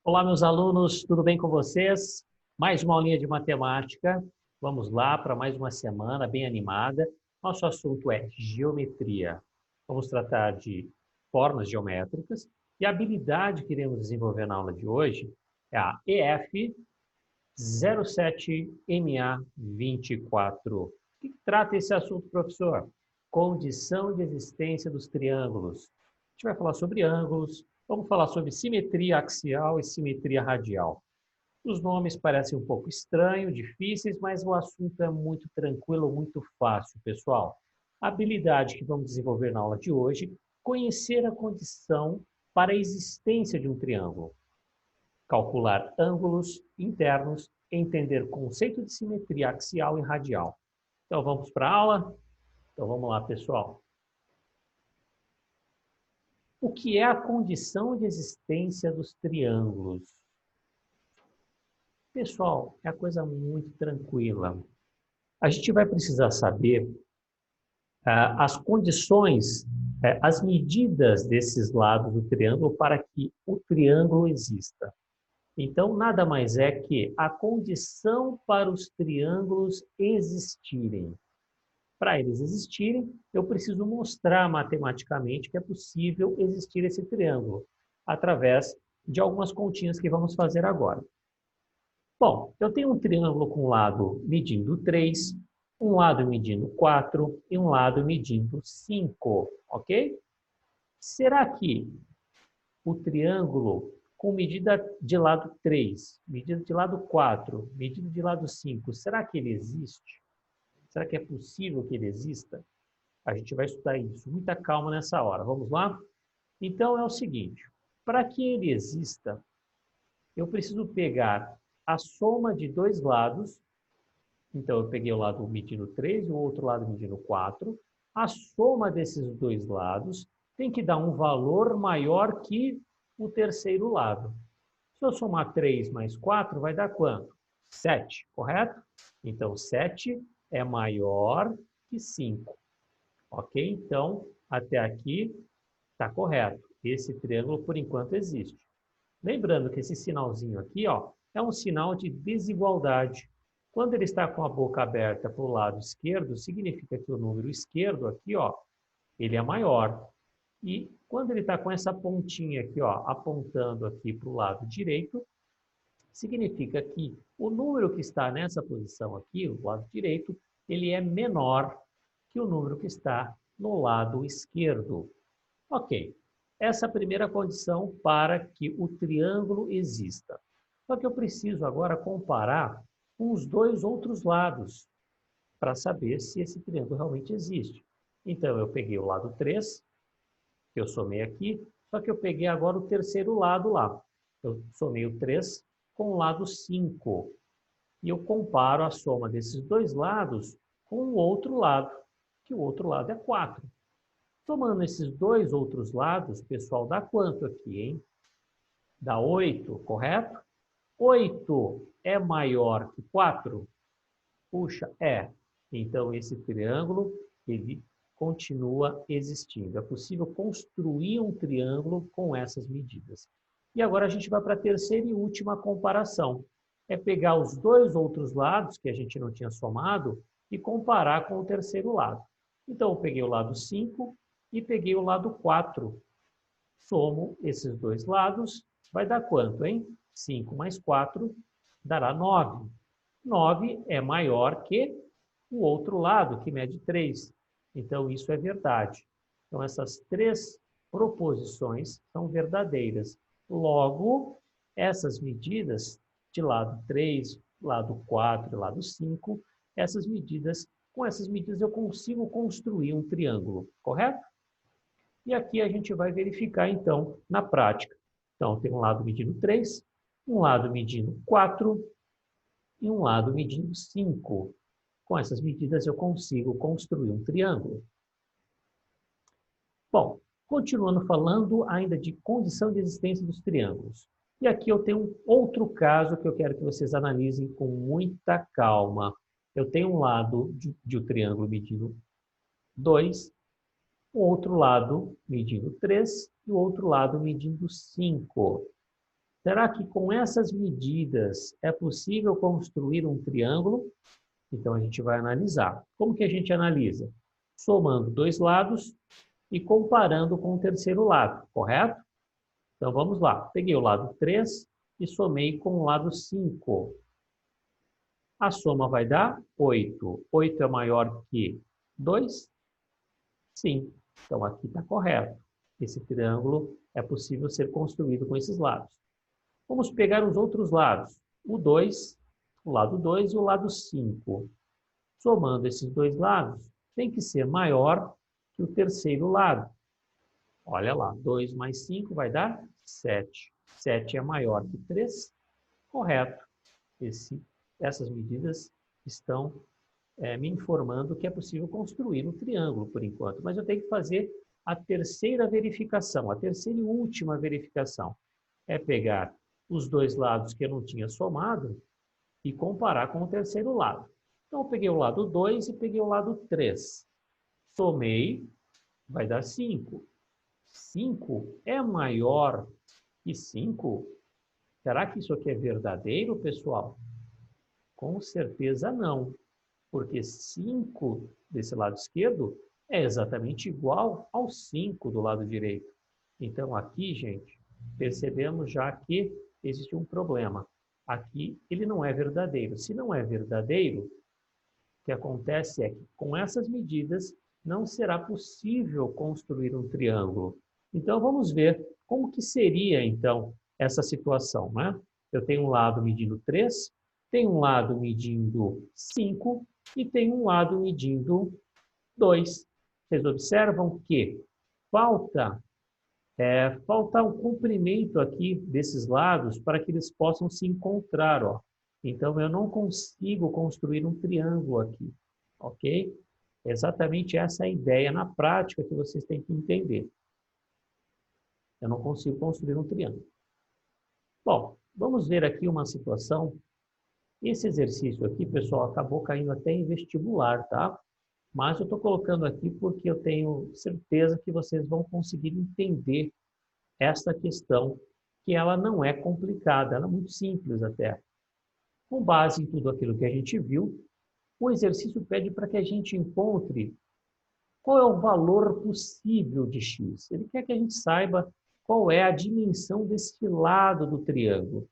Olá, meus alunos, tudo bem com vocês? Mais uma aulinha de matemática. Vamos lá para mais uma semana bem animada. Nosso assunto é geometria. Vamos tratar de formas geométricas e a habilidade que iremos desenvolver na aula de hoje é a EF 07MA24. O que trata esse assunto, professor? Condição de existência dos triângulos. A gente vai falar sobre ângulos, vamos falar sobre simetria axial e simetria radial. Os nomes parecem um pouco estranhos, difíceis, mas o assunto é muito tranquilo, muito fácil, pessoal. A habilidade que vamos desenvolver na aula de hoje, conhecer a condição para a existência de um triângulo, calcular ângulos internos, entender conceito de simetria axial e radial. Então vamos para a aula? Então vamos lá, pessoal. O que é a condição de existência dos triângulos? Pessoal, é a coisa muito tranquila. A gente vai precisar saber as condições, as medidas desses lados do triângulo para que o triângulo exista. Então, nada mais é que a condição para os triângulos existirem. Para eles existirem, eu preciso mostrar matematicamente que é possível existir esse triângulo, através de algumas continhas que vamos fazer agora. Bom, eu tenho um triângulo com um lado medindo 3, um lado medindo 4 e um lado medindo 5, ok? Será que o triângulo com medida de lado 3, medida de lado 4, medida de lado 5, será que ele existe? Será que é possível que ele exista? A gente vai estudar isso. Muita calma nessa hora. Vamos lá? Então, é o seguinte. Para que ele exista, eu preciso pegar a soma de dois lados. Então, eu peguei o lado medindo 3 e o outro lado medindo 4. A soma desses dois lados tem que dar um valor maior que o terceiro lado. Se eu somar 3 mais 4, vai dar quanto? 7, correto? Então, 7 é maior que 5. Ok? Então, até aqui está correto. Esse triângulo, por enquanto, existe. Lembrando que esse sinalzinho aqui, ó, é um sinal de desigualdade. Quando ele está com a boca aberta para o lado esquerdo, significa que o número esquerdo aqui, ó, ele é maior. E quando ele está com essa pontinha aqui, ó, apontando aqui para o lado direito, significa que o número que está nessa posição aqui, o lado direito, ele é menor que o número que está no lado esquerdo. Ok, essa é a primeira condição para que o triângulo exista. Só que eu preciso agora comparar com os dois outros lados para saber se esse triângulo realmente existe. Então, eu peguei o lado 3, que eu somei aqui, só que eu peguei agora o terceiro lado lá. Eu somei o 3 com o lado 5. E eu comparo a soma desses dois lados com o outro lado, que o outro lado é 4. Somando esses dois outros lados, pessoal, dá quanto aqui, hein? Dá 8, correto? 8 é maior que 4? Puxa, é. Então, esse triângulo, ele continua existindo. É possível construir um triângulo com essas medidas. E agora a gente vai para a terceira e última comparação. É pegar os dois outros lados, que a gente não tinha somado, e comparar com o terceiro lado. Então, eu peguei o lado 5 e peguei o lado 4. Somo esses dois lados, vai dar quanto, hein? 5 mais 4 dará 9. 9 é maior que o outro lado, que mede 3. Então, isso é verdade. Então, essas três proposições são verdadeiras. Logo, essas medidas de lado 3, lado 4 e lado 5, com essas medidas eu consigo construir um triângulo, correto? E aqui a gente vai verificar, então, na prática. Então, tem um lado medindo 3, um lado medindo 4 e um lado medindo 5. Com essas medidas, eu consigo construir um triângulo. Bom, continuando falando ainda de condição de existência dos triângulos. E aqui eu tenho um outro caso que eu quero que vocês analisem com muita calma. Eu tenho um lado de um triângulo medindo 2, o outro lado medindo 3 e o outro lado medindo 5. Será que com essas medidas é possível construir um triângulo? Então, a gente vai analisar. Como que a gente analisa? Somando dois lados e comparando com o terceiro lado, correto? Então, vamos lá. Peguei o lado 3 e somei com o lado 5. A soma vai dar 8. 8 é maior que 2? Sim. Então, aqui está correto. Esse triângulo é possível ser construído com esses lados. Vamos pegar os outros lados. O 2, o lado 2 e o lado 5. Somando esses dois lados, tem que ser maior que o terceiro lado. Olha lá, 2 mais 5 vai dar 7. 7 é maior que 3? Correto. Essas medidas estão me informando que é possível construir um triângulo por enquanto. Mas eu tenho que fazer a terceira verificação, a terceira e última verificação. É pegar os dois lados que eu não tinha somado e comparar com o terceiro lado. Então, eu peguei o lado 2 e peguei o lado 3. Somei, vai dar 5. 5 é maior que 5? Será que isso aqui é verdadeiro, pessoal? Com certeza não, porque 5 desse lado esquerdo é exatamente igual ao 5 do lado direito. Então, aqui, gente, percebemos já que existe um problema. Aqui, ele não é verdadeiro. Se não é verdadeiro, o que acontece é que, com essas medidas, não será possível construir um triângulo. Então, vamos ver como que seria, então, essa situação, né? Eu tenho um lado medindo 3, tenho um lado medindo 5 e tenho um lado medindo 2. Vocês observam que falta o comprimento aqui desses lados para que eles possam se encontrar, ó. Então, eu não consigo construir um triângulo aqui, ok? É exatamente essa a ideia na prática que vocês têm que entender. Eu não consigo construir um triângulo. Bom, vamos ver aqui uma situação. Esse exercício aqui, pessoal, acabou caindo até em vestibular, tá? Mas eu estou colocando aqui porque eu tenho certeza que vocês vão conseguir entender esta questão, que ela não é complicada, ela é muito simples até. Com base em tudo aquilo que a gente viu, o exercício pede para que a gente encontre qual é o valor possível de x. Ele quer que a gente saiba qual é a dimensão desse lado do triângulo.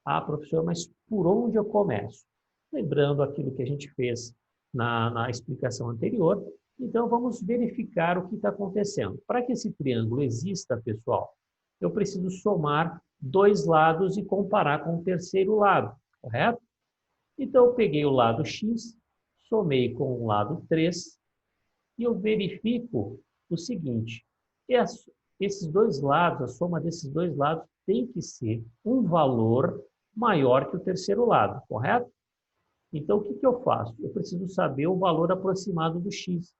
Ah, professor, mas por onde eu começo? Lembrando aquilo que a gente fez na explicação anterior, então vamos verificar o que está acontecendo. Para que esse triângulo exista, pessoal, eu preciso somar dois lados e comparar com o terceiro lado, correto? Então, eu peguei o lado x, somei com o lado 3, e eu verifico o seguinte, esses dois lados, a soma desses dois lados tem que ser um valor maior que o terceiro lado, correto? Então, o que eu faço? Eu preciso saber o valor aproximado do x.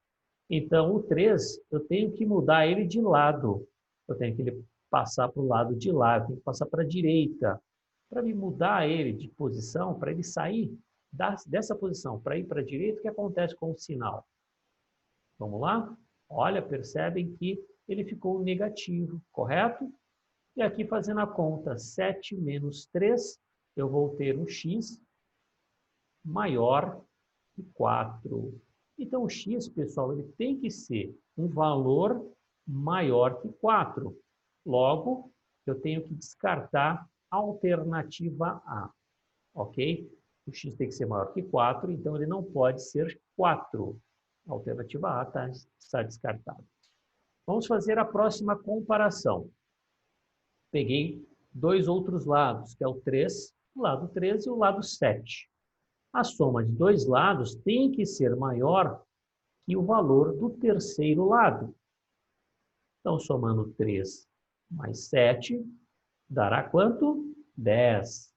Então, o 3, eu tenho que mudar ele de lado. Eu tenho que ele passar para o lado de lá, eu tenho que passar para a direita. Para me mudar ele de posição, para ele sair dessa posição, para ir para a direita, o que acontece com o sinal? Vamos lá? Olha, percebem que ele ficou negativo, correto? E aqui fazendo a conta, 7 menos 3, eu vou ter um x maior que 4. Então, o x, pessoal, ele tem que ser um valor maior que 4. Logo, eu tenho que descartar a alternativa A, ok? O x tem que ser maior que 4, então ele não pode ser 4. A alternativa A está descartada. Vamos fazer a próxima comparação. Peguei dois outros lados, que é o 3, o lado 3 e o lado 7. A soma de dois lados tem que ser maior que o valor do terceiro lado. Então, somando 3 mais 7, dará quanto? 10.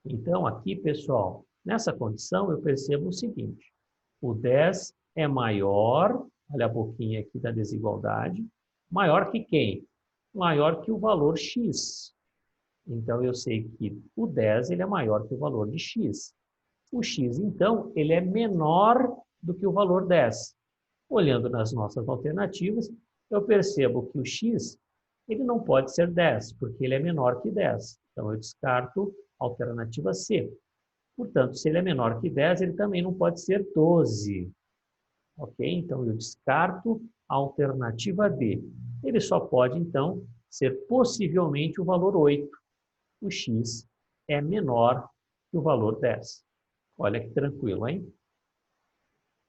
Então, aqui, pessoal, nessa condição, eu percebo o seguinte. O 10 é maior, olha a boquinha aqui da desigualdade, maior que quem? Maior que o valor x. Então, eu sei que o 10 ele é maior que o valor de x. O x, então, ele é menor do que o valor 10. Olhando nas nossas alternativas, eu percebo que o x Ele não pode ser 10, porque ele é menor que 10. Então, eu descarto a alternativa C. Portanto, se ele é menor que 10, ele também não pode ser 12. Ok? Então, eu descarto a alternativa D. Ele só pode, então, ser possivelmente o valor 8. O x é menor que o valor 10. Olha que tranquilo, hein?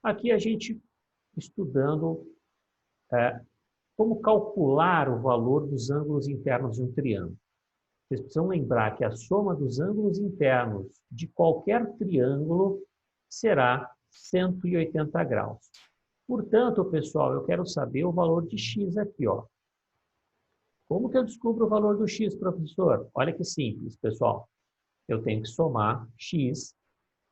Aqui a gente estudando como calcular o valor dos ângulos internos de um triângulo. Vocês precisam lembrar que a soma dos ângulos internos de qualquer triângulo será 180 graus. Portanto, pessoal, eu quero saber o valor de x aqui, ó. Como que eu descubro o valor do x, professor? Olha que simples, pessoal. Eu tenho que somar x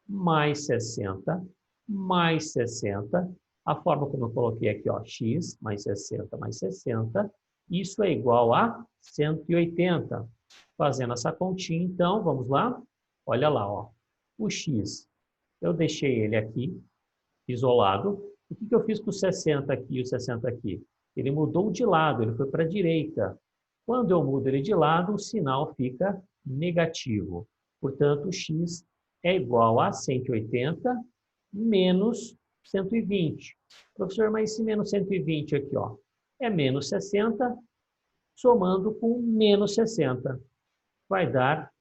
mais 60 mais 60. A forma como eu coloquei aqui, ó, x mais 60 mais 60. Isso é igual a 180. Fazendo essa continha, então, vamos lá? Olha lá, ó. O x, eu deixei ele aqui, isolado. O que eu fiz com o 60 aqui e o 60 aqui? Ele mudou de lado, ele foi para a direita. Quando eu mudo ele de lado, o sinal fica negativo. Portanto, o x é igual a 180 menos 120. Professor, mas esse menos 120 aqui, ó, é menos 60, somando com menos 60. Vai dar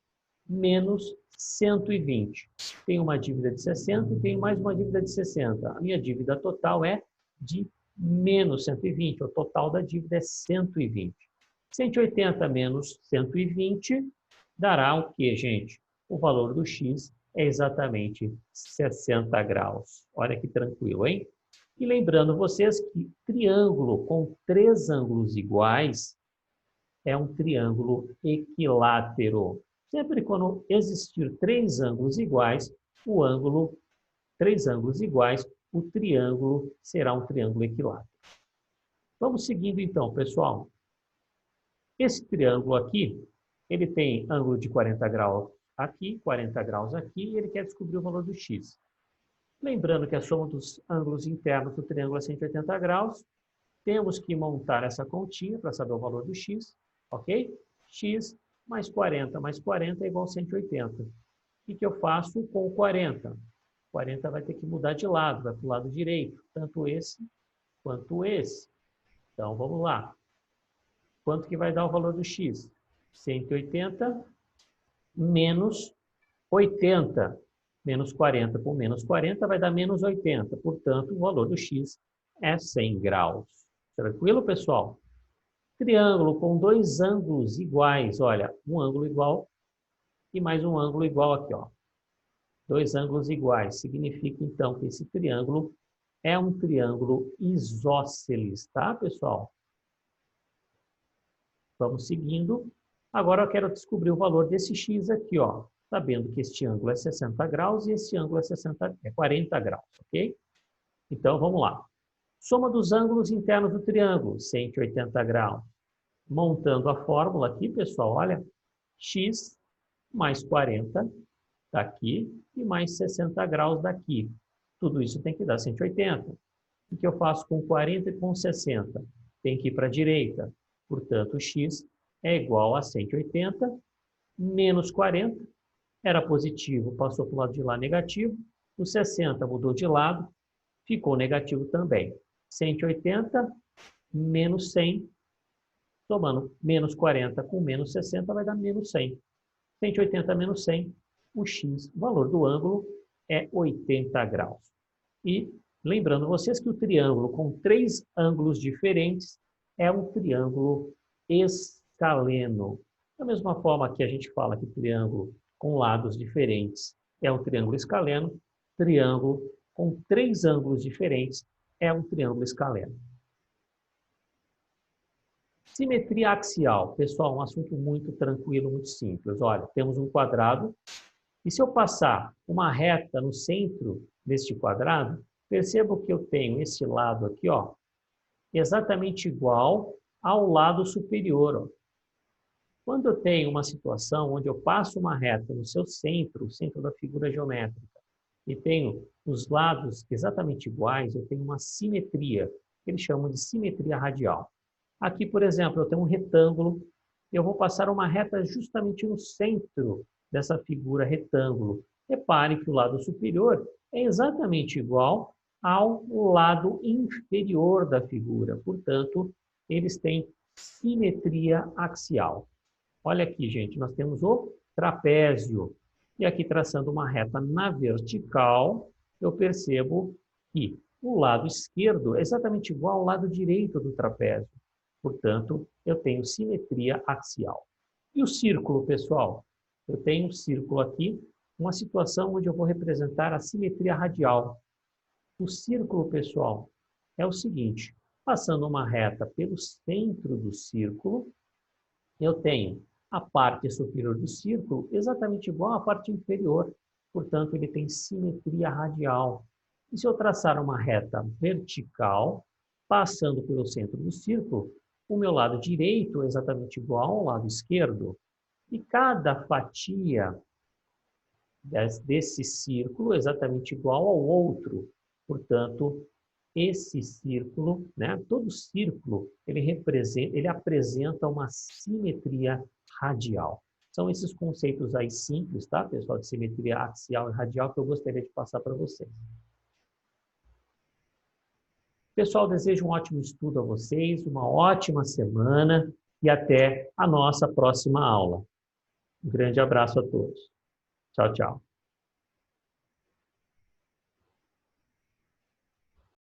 menos 120. Tenho uma dívida de 60 e tenho mais uma dívida de 60. A minha dívida total é de menos 120. O total da dívida é 120. 180 menos 120 dará o quê, gente? O valor do x é exatamente 60 graus. Olha que tranquilo, hein? E lembrando vocês que triângulo com 3 ângulos iguais é um triângulo equilátero. Sempre quando existir 3 ângulos iguais, o triângulo será um triângulo equilátero. Vamos seguindo então, pessoal. Esse triângulo aqui, ele tem ângulo de 40 graus aqui, 40 graus aqui, e ele quer descobrir o valor do x. Lembrando que a soma dos ângulos internos do triângulo é 180 graus, temos que montar essa continha para saber o valor do x, ok? X mais 40 é igual a 180. O que eu faço com o 40? 40 vai ter que mudar de lado, vai para o lado direito, tanto esse quanto esse. Então, vamos lá. Quanto que vai dar o valor do x? 180 menos 80. Menos 40 por menos 40 vai dar menos 80. Portanto, o valor do x é 100 graus. Tranquilo, pessoal? Triângulo com 2 ângulos iguais. Olha, um ângulo igual e mais um ângulo igual aqui, ó. 2 ângulos iguais. Significa, então, que esse triângulo é um triângulo isósceles, tá, pessoal? Vamos seguindo. Agora eu quero descobrir o valor desse x aqui, ó. Sabendo que este ângulo é 60 graus e este ângulo é 40 graus, ok? Então, vamos lá. Soma dos ângulos internos do triângulo, 180 graus. Montando a fórmula aqui, pessoal, olha, x mais 40 daqui e mais 60 graus daqui. Tudo isso tem que dar 180. O que eu faço com 40 e com 60? Tem que ir para a direita. Portanto, x é igual a 180 menos 40. Era positivo, passou para o lado de lá negativo. O 60 mudou de lado, ficou negativo também. 180 menos 100, somando menos 40 com menos 60 vai dar menos 100. 180 menos 100, o x, o valor do ângulo, é 80 graus. E lembrando vocês que o triângulo com 3 ângulos diferentes é um triângulo escaleno. Da mesma forma que a gente fala que triângulo com lados diferentes é um triângulo escaleno, triângulo com 3 ângulos diferentes é um triângulo escaleno. Simetria axial. Pessoal, um assunto muito tranquilo, muito simples. Olha, temos um quadrado e se eu passar uma reta no centro deste quadrado, percebo que eu tenho esse lado aqui, ó, exatamente igual ao lado superior, ó. Quando eu tenho uma situação onde eu passo uma reta no seu centro, o centro da figura geométrica, e tenho os lados exatamente iguais, eu tenho uma simetria, que eles chamam de simetria radial. Aqui, por exemplo, eu tenho um retângulo, eu vou passar uma reta justamente no centro dessa figura retângulo. Repare que o lado superior é exatamente igual ao lado inferior da figura. Portanto, eles têm simetria axial. Olha aqui, gente, nós temos o trapézio. E aqui, traçando uma reta na vertical, eu percebo que o lado esquerdo é exatamente igual ao lado direito do trapézio. Portanto, eu tenho simetria axial. E o círculo, pessoal? Eu tenho um círculo aqui, uma situação onde eu vou representar a simetria radial. O círculo, pessoal, é o seguinte: passando uma reta pelo centro do círculo, eu tenho a parte superior do círculo exatamente igual à parte inferior. Portanto, ele tem simetria radial. E se eu traçar uma reta vertical, passando pelo centro do círculo, o meu lado direito é exatamente igual ao lado esquerdo. E cada fatia desse círculo é exatamente igual ao outro. Portanto, esse círculo, né, todo círculo, ele apresenta uma simetria radial. São esses conceitos aí simples, tá, pessoal, de simetria axial e radial que eu gostaria de passar para vocês. Pessoal, desejo um ótimo estudo a vocês, uma ótima semana e até a nossa próxima aula. Um grande abraço a todos. Tchau, tchau.